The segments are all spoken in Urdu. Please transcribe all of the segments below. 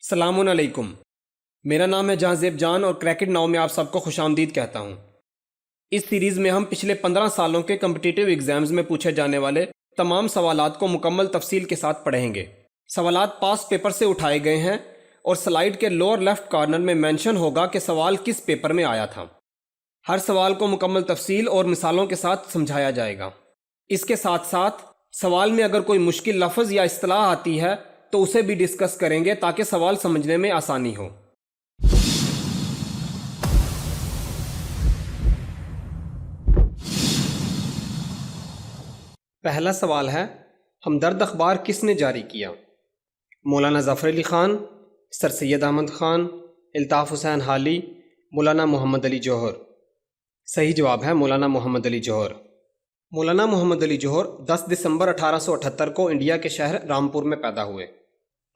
السلام علیکم۔ میرا نام ہے جہاں زیب جان اور کریکٹ ناؤ میں آپ سب کو خوش آمدید کہتا ہوں۔ اس سیریز میں ہم پچھلے 15 سالوں کے کمپٹیٹیو ایگزامز میں پوچھے جانے والے تمام سوالات کو مکمل تفصیل کے ساتھ پڑھیں گے۔ سوالات پاس پیپر سے اٹھائے گئے ہیں اور سلائیڈ کے لوور لیفٹ کارنر میں مینشن ہوگا کہ سوال کس پیپر میں آیا تھا۔ ہر سوال کو مکمل تفصیل اور مثالوں کے ساتھ سمجھایا جائے گا۔ اس کے ساتھ ساتھ سوال میں اگر کوئی مشکل لفظ یا اصطلاح آتی ہے تو اسے بھی ڈسکس کریں گے تاکہ سوال سمجھنے میں آسانی ہو۔ پہلا سوال ہے، ہمدرد اخبار کس نے جاری کیا؟ مولانا ظفر علی خان، سر سید احمد خان، الطاف حسین حالی، مولانا محمد علی جوہر۔ صحیح جواب ہے مولانا محمد علی جوہر۔ مولانا محمد علی جوہر 10 دسمبر 1878 کو انڈیا کے شہر رامپور میں پیدا ہوئے۔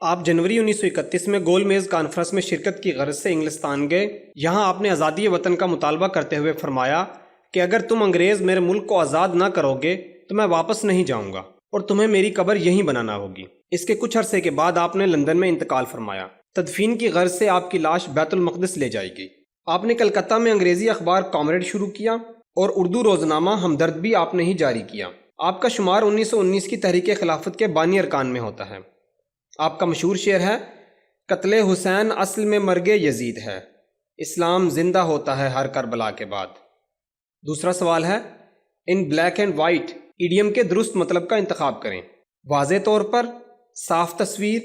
آپ جنوری 1931 میں گول میز کانفرنس میں شرکت کی غرض سے انگلستان گئے۔ یہاں آپ نے آزادی وطن کا مطالبہ کرتے ہوئے فرمایا کہ اگر تم انگریز میرے ملک کو آزاد نہ کرو گے تو میں واپس نہیں جاؤں گا اور تمہیں میری قبر یہیں بنانا ہوگی۔ اس کے کچھ عرصے کے بعد آپ نے لندن میں انتقال فرمایا۔ تدفین کی غرض سے آپ کی لاش بیت المقدس لے جائی گئی۔ آپ نے کلکتہ میں انگریزی اخبار کامریڈ شروع کیا اور اردو روزنامہ ہمدرد بھی آپ نے ہی جاری کیا۔ آپ کا شمار 1919 کی تحریک خلافت کے بانی ارکان میں ہوتا ہے۔ آپ کا مشہور شعر ہے، قتل حسین اصل میں مرگ یزید ہے، اسلام زندہ ہوتا ہے ہر کربلا کے بعد۔ دوسرا سوال ہے، in black and white idiom کے درست مطلب کا انتخاب کریں۔ واضح طور پر، صاف تصویر،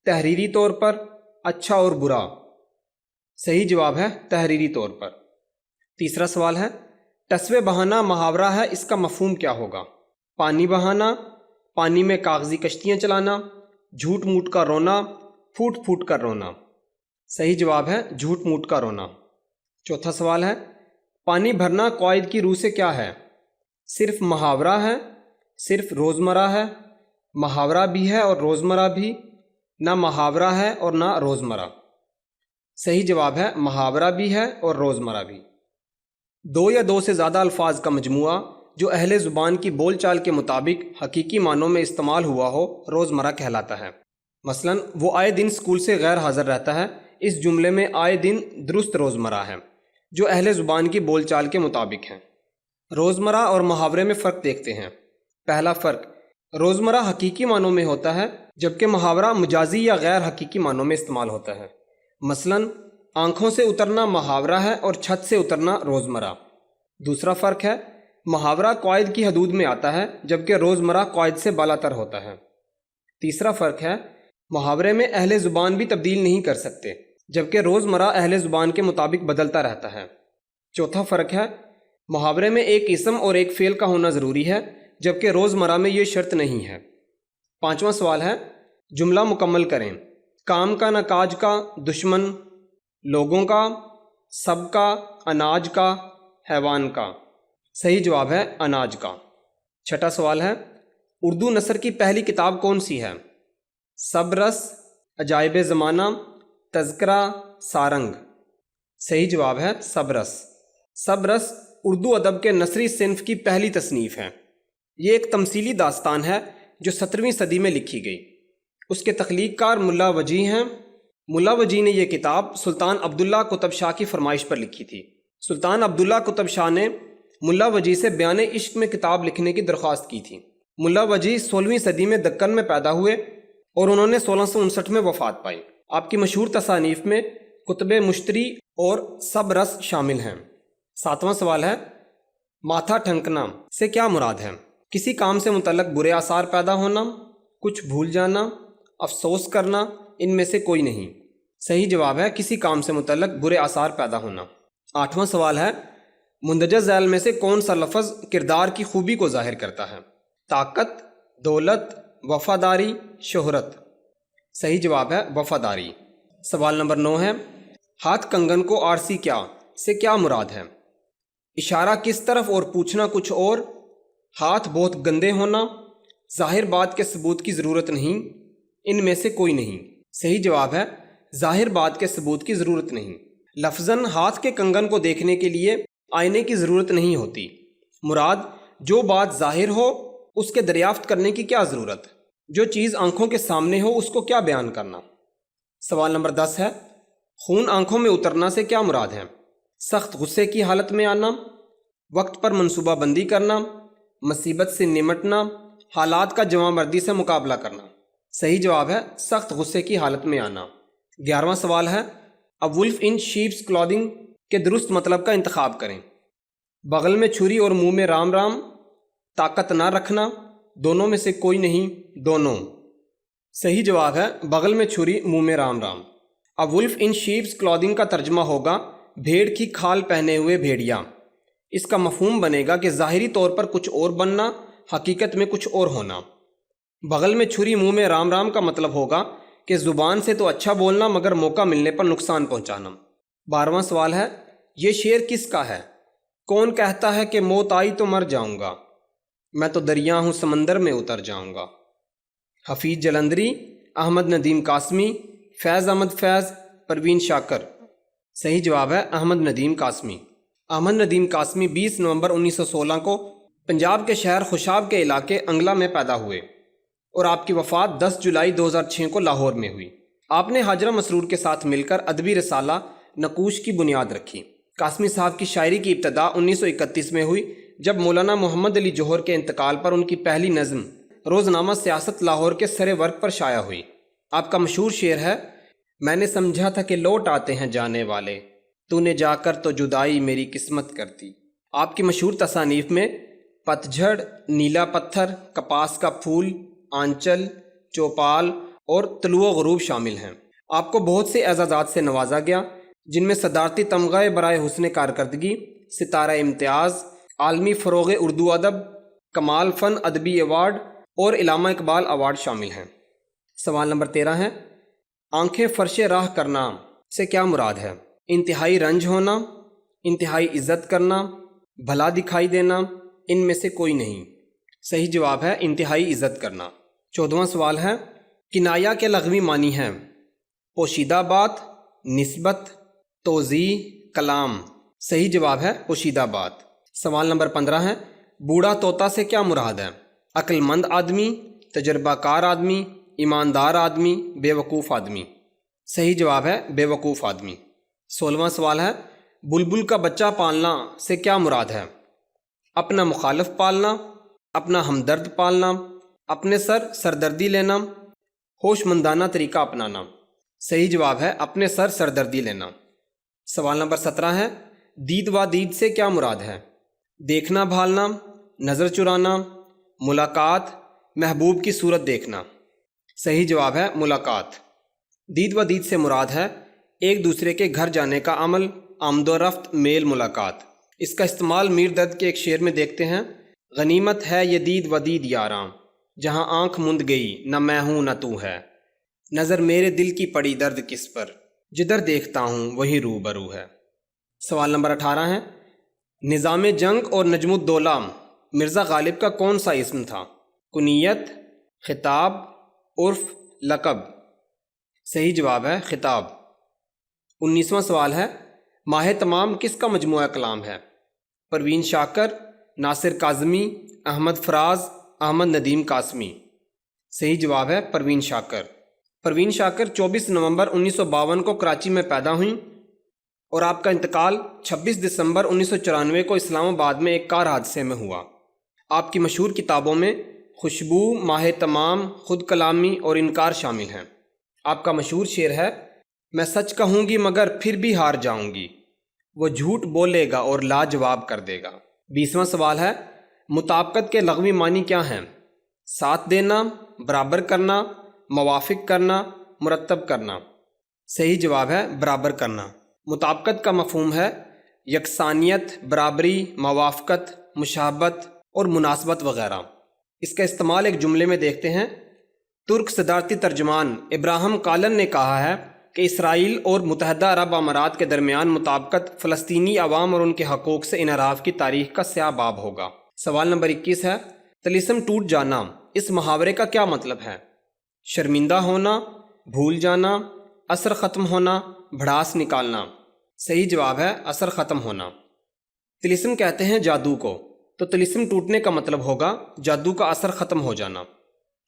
تحریری طور پر، اچھا اور برا۔ صحیح جواب ہے تحریری طور پر۔ تیسرا سوال ہے، ٹسوے بہانا محاورہ ہے، اس کا مفہوم کیا ہوگا؟ پانی بہانا، پانی میں کاغذی کشتیاں چلانا، جھوٹ موٹ کا رونا، پھوٹ پھوٹ کر رونا۔ صحیح جواب ہے جھوٹ موٹ کا رونا۔ چوتھا سوال ہے، پانی بھرنا قواعد کی روح سے کیا ہے؟ صرف محاورہ ہے، صرف روزمرہ ہے، محاورہ بھی ہے اور روزمرہ بھی، نہ محاورہ ہے اور نہ روزمرہ۔ صحیح جواب ہے محاورہ بھی ہے اور روزمرہ بھی۔ دو یا دو سے زیادہ الفاظ کا مجموعہ جو اہل زبان کی بول چال کے مطابق حقیقی معنوں میں استعمال ہوا ہو روزمرہ کہلاتا ہے۔ مثلا وہ آئے دن اسکول سے غیر حاضر رہتا ہے، اس جملے میں آئے دن درست روزمرہ ہے جو اہل زبان کی بول چال کے مطابق ہیں۔ روزمرہ اور محاورے میں فرق دیکھتے ہیں۔ پہلا فرق، روزمرہ حقیقی معنوں میں ہوتا ہے جبکہ محاورہ مجازی یا غیر حقیقی معنوں میں استعمال ہوتا ہے۔ مثلا آنکھوں سے اترنا محاورہ ہے اور چھت سے اترنا روزمرہ۔ دوسرا فرق ہے، محاورہ قواعد کی حدود میں آتا ہے جبکہ روزمرہ قواعد سے بالاتر ہوتا ہے۔ تیسرا فرق ہے، محاورے میں اہل زبان بھی تبدیل نہیں کر سکتے جبکہ روزمرہ اہل زبان کے مطابق بدلتا رہتا ہے۔ چوتھا فرق ہے، محاورے میں ایک اسم اور ایک فعل کا ہونا ضروری ہے جبکہ روزمرہ میں یہ شرط نہیں ہے۔ پانچواں سوال ہے، جملہ مکمل کریں۔ کام کا نہ کاج کا، دشمن، لوگوں کا، سب کا، اناج کا، حیوان کا۔ صحیح جواب ہے اناج کا۔ چھٹا سوال ہے، اردو نثر کی پہلی کتاب کون سی ہے؟ سب رس، عجائب زمانہ، تذکرہ، سارنگ۔ صحیح جواب ہے سب رس۔ سب رس اردو ادب کے نثری صنف کی پہلی تصنیف ہے۔ یہ ایک تمثیلی داستان ہے جو 17ویں صدی میں لکھی گئی۔ اس کے تخلیق کار ملا وجی ہیں۔ ملا وجی نے یہ کتاب سلطان عبداللہ قطب شاہ کی فرمائش پر لکھی تھی۔ سلطان عبداللہ قطب شاہ نے ملا وجی سے بیان عشق میں کتاب لکھنے کی درخواست کی تھی۔ ملا وجی 16ویں صدی میں دکن میں پیدا ہوئے اور انہوں نے 1659 میں وفات پائی۔ آپ کی مشہور تصانیف میں کتب مشتری اور سب رس شامل ہیں۔ ساتواں سوال ہے، ماتھا ٹھنکنا سے کیا مراد ہے؟ کسی کام سے متعلق برے آثار پیدا ہونا، کچھ بھول جانا، افسوس کرنا، ان میں سے کوئی نہیں۔ صحیح جواب ہے کسی کام سے متعلق برے آثار پیدا ہونا۔ آٹھواں سوال ہے، مندرجہ ذیل میں سے کون سا لفظ کردار کی خوبی کو ظاہر کرتا ہے؟ طاقت، دولت، وفاداری، شہرت۔ صحیح جواب ہے وفاداری۔ سوال نمبر 9 ہے، ہاتھ کنگن کو آرسی کیا سے کیا مراد ہے؟ اشارہ کس طرف اور پوچھنا کچھ اور، ہاتھ بہت گندے ہونا، ظاہر بات کے ثبوت کی ضرورت نہیں، ان میں سے کوئی نہیں۔ صحیح جواب ہے ظاہر بات کے ثبوت کی ضرورت نہیں۔ لفظاً ہاتھ کے کنگن کو دیکھنے کے لیے آئینے کی ضرورت نہیں ہوتی، مراد جو بات ظاہر ہو اس کے دریافت کرنے کی کیا ضرورت، جو چیز آنکھوں کے سامنے ہو اس کو کیا بیان کرنا۔ سوال نمبر 10 ہے، خون آنکھوں میں اترنا سے کیا مراد ہے؟ سخت غصے کی حالت میں آنا، وقت پر منصوبہ بندی کرنا، مصیبت سے نمٹنا، حالات کا جواں مردی سے مقابلہ کرنا۔ صحیح جواب ہے سخت غصے کی حالت میں آنا۔ 11واں سوال ہے، A wolf in sheep's clothing کے درست مطلب کا انتخاب کریں۔ بغل میں چھری اور منہ میں رام رام، طاقت نہ رکھنا، دونوں میں سے کوئی نہیں، دونوں۔ صحیح جواب ہے بغل میں چھری منہ میں Ram Ram. A wolf in sheep's clothing کا ترجمہ ہوگا بھیڑ کی کھال پہنے ہوئے بھیڑیا۔ اس کا مفہوم بنے گا کہ ظاہری طور پر کچھ اور بننا، حقیقت میں کچھ اور ہونا۔ بغل میں چھری منہ میں رام رام کا مطلب ہوگا کہ زبان سے تو اچھا بولنا مگر موقع ملنے پر نقصان پہنچانا۔ 12واں سوال ہے، یہ شعر کس کا ہے؟ کون کہتا ہے کہ موت آئی تو مر جاؤں گا، میں تو دریا ہوں سمندر میں اتر جاؤں گا؟ حفیظ جلندری، احمد ندیم قاسمی، فیض احمد فیض، پروین شاکر۔ صحیح جواب ہے احمد ندیم قاسمی۔ احمد ندیم قاسمی 20 نومبر 1916 کو پنجاب کے شہر خوشاب کے علاقے انگلہ میں پیدا ہوئے اور آپ کی وفات 10 جولائی 2006 کو لاہور میں ہوئی۔ آپ نے حاجرہ مسرور کے ساتھ مل کر ادبی رسالہ نقوش کی بنیاد رکھی۔ قاسمی صاحب کی شاعری کی ابتدا 1931 میں ہوئی جب مولانا محمد علی جوہر کے انتقال پر ان کی پہلی نظم روزنامہ سیاست لاہور کے سر ورق پر شائع ہوئی۔ آپ کا مشہور شعر ہے، میں نے سمجھا تھا کہ لوٹ آتے ہیں جانے والے، تو نے جا کر تو جدائی میری قسمت کر دی۔ آپ کی مشہور تصانیف میں پت جھڑ، نیلا پتھر، کپاس کا پھول، آنچل، چوپال اور طلوع و غروب شامل ہیں۔ آپ کو بہت سے اعزازات سے نوازا گیا جن میں صدارتی تمغہ برائے حسن کارکردگی، ستارہ امتیاز، عالمی فروغ اردو ادب، کمال فن ادبی ایوارڈ اور علامہ اقبال ایوارڈ شامل ہیں۔ سوال نمبر 13 ہے، آنکھیں فرش راہ کرنا سے کیا مراد ہے؟ انتہائی رنج ہونا، انتہائی عزت کرنا، بھلا دکھائی دینا، ان میں سے کوئی نہیں۔ صحیح جواب ہے انتہائی عزت کرنا۔ 14واں سوال ہے، کنایہ کے لغوی معنی ہیں پوشیدہ بات، نسبت، توضیح، کلام۔ صحیح جواب ہے پوشیدہ بات۔ سوال نمبر 15 ہے، بوڑھا طوطا سے کیا مراد ہے؟ عقل مند آدمی، تجربہ کار آدمی، ایماندار آدمی، بے وقوف آدمی۔ صحیح جواب ہے بے وقوف آدمی۔ 16واں سوال ہے، بلبل کا بچہ پالنا سے کیا مراد ہے؟ اپنا مخالف پالنا، اپنا ہمدرد پالنا، اپنے سر سردردی لینا، ہوش مندانہ طریقہ اپنانا۔ صحیح جواب ہے اپنے سر سردردی لینا۔ سوال نمبر 17 ہے، دید و دید سے کیا مراد ہے؟ دیکھنا بھالنا، نظر چرانا، ملاقات، محبوب کی صورت دیکھنا۔ صحیح جواب ہے ملاقات۔ دید و دید سے مراد ہے ایک دوسرے کے گھر جانے کا عمل، آمد و رفت، میل ملاقات۔ اس کا استعمال میر درد کے ایک شعر میں دیکھتے ہیں، غنیمت ہے یہ دید و دید یاراں، جہاں آنکھ مند گئی نہ میں ہوں نہ تو ہے، نظر میرے دل کی پڑی درد کس پر، جدھر دیکھتا ہوں وہی روبرو ہے۔ سوال نمبر 18 ہے، نظام جنگ اور نجم الدولہ مرزا غالب کا کون سا اسم تھا؟ کنیت، خطاب، عرف، لقب۔ صحیح جواب ہے خطاب۔ 19واں سوال ہے، ماہ تمام کس کا مجموعہ کلام ہے؟ پروین شاکر، ناصر کاظمی، احمد فراز، احمد ندیم قاسمی۔ صحیح جواب ہے پروین شاکر۔ پروین شاکر 24 نومبر 1952 کو کراچی میں پیدا ہوئیں اور آپ کا انتقال 26 دسمبر 1994 کو اسلام آباد میں ایک کار حادثے میں ہوا۔ آپ کی مشہور کتابوں میں خوشبو، ماہ تمام، خود کلامی اور انکار شامل ہیں۔ آپ کا مشہور شعر ہے، میں سچ کہوں گی مگر پھر بھی ہار جاؤں گی، وہ جھوٹ بولے گا اور لاجواب کر دے گا۔ 20واں سوال ہے، مطابقت کے لغوی معنی کیا ہیں؟ ساتھ دینا، برابر کرنا، موافق کرنا، مرتب کرنا۔ صحیح جواب ہے برابر کرنا۔ مطابقت کا مفہوم ہے یکسانیت، برابری، موافقت، مشابہت اور مناسبت وغیرہ۔ اس کا استعمال ایک جملے میں دیکھتے ہیں، ترک صدارتی ترجمان ابراہم کالن نے کہا ہے کہ اسرائیل اور متحدہ عرب امارات کے درمیان مطابقت فلسطینی عوام اور ان کے حقوق سے انحراف کی تاریخ کا سیاہ باب ہوگا۔ سوال نمبر 21 ہے، طلسم ٹوٹ جانا اس محاورے کا کیا مطلب ہے؟ شرمندہ ہونا، بھول جانا، اثر ختم ہونا، بھڑاس نکالنا۔ صحیح جواب ہے اثر ختم ہونا۔ طلسم کہتے ہیں جادو کو، تو طلسم ٹوٹنے کا مطلب ہوگا جادو کا اثر ختم ہو جانا۔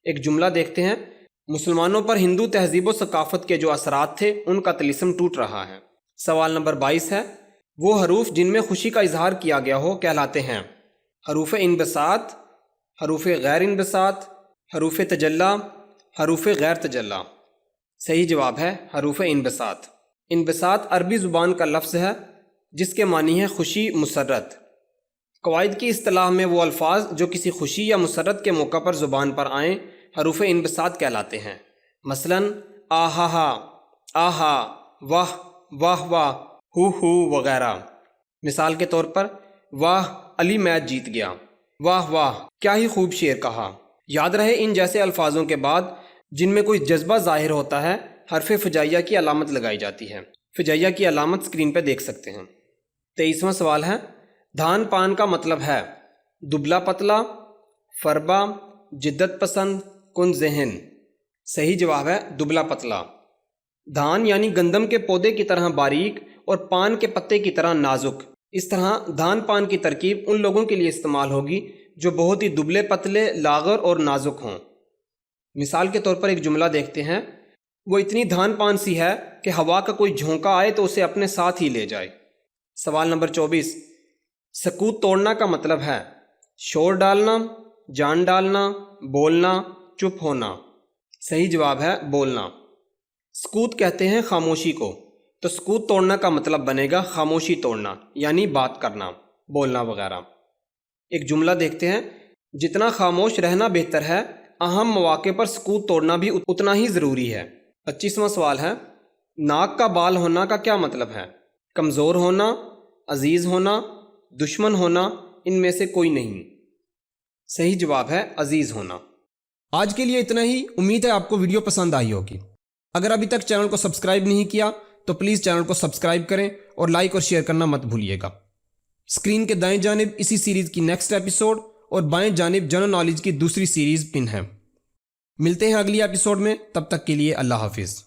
ایک جملہ دیکھتے ہیں، مسلمانوں پر ہندو تہذیب و ثقافت کے جو اثرات تھے ان کا طلسم ٹوٹ رہا ہے۔ سوال نمبر 22 ہے، وہ حروف جن میں خوشی کا اظہار کیا گیا ہو کہلاتے ہیں؟ حروف انبساط، حروف غیر انبساط، حروف تجلی، حروف غیر تجلی۔ صحیح جواب ہے حروف انبساط۔ انبساط عربی زبان کا لفظ ہے جس کے معنی ہے خوشی، مسرت۔ قواعد کی اصطلاح میں وہ الفاظ جو کسی خوشی یا مسرت کے موقع پر زبان پر آئیں حروف انبساط کہلاتے ہیں۔ مثلاً آہا ہا، آہا، واہ، واہ واہ، ہو وغیرہ۔ مثال کے طور پر واہ علی میچ جیت گیا، واہ واہ کیا ہی خوب شعر کہا۔ یاد رہے ان جیسے الفاظوں کے بعد جن میں کوئی جذبہ ظاہر ہوتا ہے حرف فجائیہ کی علامت لگائی جاتی ہے۔ فجائیہ کی علامت اسکرین پہ دیکھ سکتے ہیں۔ 23واں سوال ہے، دھان پان کا مطلب ہے دبلا پتلا، فربا، جدت پسند، کن ذہن۔ صحیح جواب ہے دبلا پتلا۔ دھان یعنی گندم کے پودے کی طرح باریک اور پان کے پتے کی طرح نازک۔ اس طرح دھان پان کی ترکیب ان لوگوں کے لیے استعمال ہوگی جو بہت ہی دبلے پتلے، لاغر اور نازک ہوں۔ مثال کے طور پر ایک جملہ دیکھتے ہیں، وہ اتنی دھان پان سی ہے کہ ہوا کا کوئی جھونکا آئے تو اسے اپنے ساتھ ہی لے جائے۔ سوال نمبر 24، سکوت توڑنا کا مطلب ہے شور ڈالنا، جان ڈالنا، بولنا، چپ ہونا۔ صحیح جواب ہے بولنا۔ سکوت کہتے ہیں خاموشی کو، تو سکوت توڑنا کا مطلب بنے گا خاموشی توڑنا، یعنی بات کرنا، بولنا وغیرہ۔ ایک جملہ دیکھتے ہیں، جتنا خاموش رہنا بہتر ہے، اہم مواقع پر سکوت توڑنا بھی اتنا ہی ضروری ہے۔ 25واں سوال ہے، ناک کا بال ہونا کا کیا مطلب ہے؟ کمزور ہونا، عزیز ہونا، دشمن ہونا، ان میں سے کوئی نہیں۔ صحیح جواب ہے عزیز ہونا۔ آج کے لیے اتنا ہی، امید ہے آپ کو ویڈیو پسند آئی ہوگی۔ اگر ابھی تک چینل کو سبسکرائب نہیں کیا تو پلیز چینل کو سبسکرائب کریں اور لائک اور شیئر کرنا مت بھولیے گا۔ اسکرین کے دائیں جانب اسی سیریز کی نیکسٹ ایپیسوڈ اور بائیں جانب جنرل نالج کی دوسری سیریز پن ہے۔ ملتے ہیں اگلی ایپیسوڈ میں، تب تک کے لیے اللہ حافظ۔